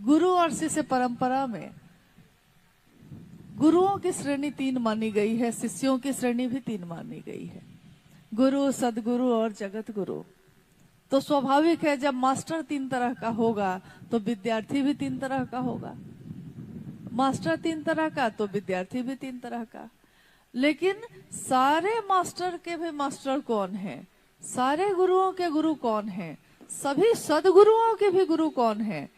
गुरु और शिष्य परंपरा में गुरुओं की श्रेणी 3 मानी गई है, शिष्यों की श्रेणी भी 3 मानी गई है, गुरु, सदगुरु और जगत गुरु। तो स्वाभाविक है जब मास्टर 3 तरह का होगा तो विद्यार्थी भी 3 तरह का होगा। मास्टर 3 तरह का तो विद्यार्थी भी 3 तरह का। लेकिन सारे मास्टर के भी मास्टर कौन है, सारे गुरुओं के गुरु कौन है, सभी सदगुरुओं के भी गुरु कौन है,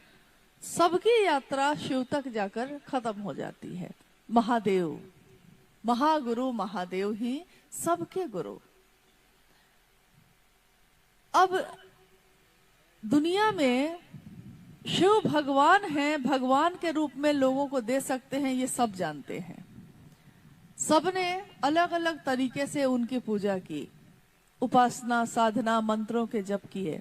सबकी यात्रा शिव तक जाकर खत्म हो जाती है। महादेव, महागुरु महादेव ही सबके गुरु। अब दुनिया में शिव भगवान हैं, भगवान के रूप में लोगों को दे सकते हैं, ये सब जानते हैं। सबने अलग अलग तरीके से उनकी पूजा की, उपासना, साधना, मंत्रों के जप किए,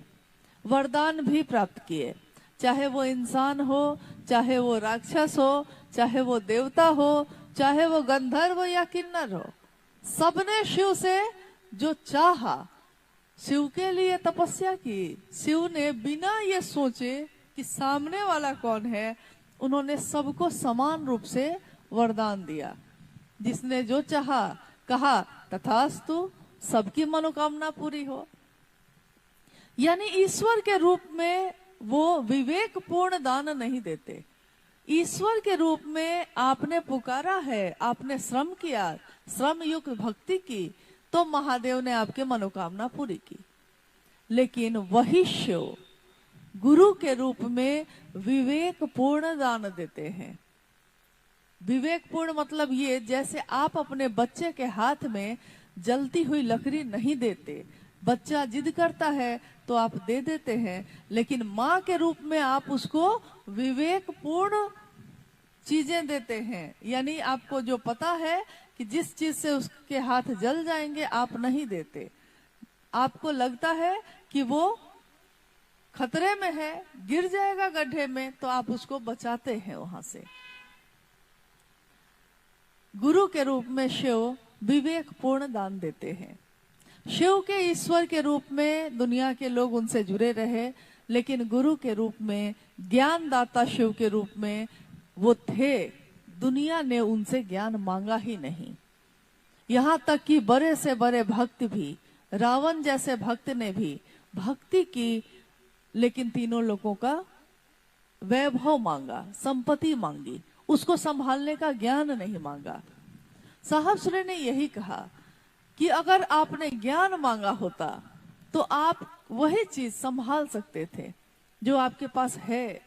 वरदान भी प्राप्त किए, चाहे वो इंसान हो, चाहे वो राक्षस हो, चाहे वो देवता हो, चाहे वो गंधर्व या किन्नर हो। सबने शिव से जो चाहा, शिव के लिए तपस्या की। शिव ने बिना ये सोचे कि सामने वाला कौन है, उन्होंने सबको समान रूप से वरदान दिया। जिसने जो चाहा, कहा तथास्तु, सबकी मनोकामना पूरी हो। यानी ईश्वर के रूप में वो विवेक पूर्ण दान नहीं देते। ईश्वर के रूप में आपने पुकारा है, आपने श्रम किया, श्रम युक्त भक्ति की, तो महादेव ने आपके मनोकामना पूरी की। लेकिन वही शिव गुरु के रूप में विवेक पूर्ण दान देते हैं। विवेक पूर्ण मतलब ये, जैसे आप अपने बच्चे के हाथ में जलती हुई लकड़ी नहीं देते, बच्चा जिद करता है तो आप दे देते हैं, लेकिन माँ के रूप में आप उसको विवेक पूर्ण चीजें देते हैं। यानी आपको जो पता है कि जिस चीज से उसके हाथ जल जाएंगे, आप नहीं देते। आपको लगता है कि वो खतरे में है, गिर जाएगा गड्ढे में, तो आप उसको बचाते हैं वहां से। गुरु के रूप में शिव विवेक पूर्ण दान देते हैं। शिव के ईश्वर के रूप में दुनिया के लोग उनसे जुड़े रहे, लेकिन गुरु के रूप में, ज्ञानदाता शिव के रूप में वो थे। दुनिया ने उनसे ज्ञान मांगा ही नहीं। यहाँ तक कि बड़े से बड़े भक्त भी, रावण जैसे भक्त ने भी भक्ति की, लेकिन तीनों लोगों का वैभव मांगा, संपत्ति मांगी, उसको संभालने का ज्ञान नहीं मांगा। साहब सुरे ने यही कहा कि अगर आपने ज्ञान मांगा होता तो आप वही चीज संभाल सकते थे जो आपके पास है।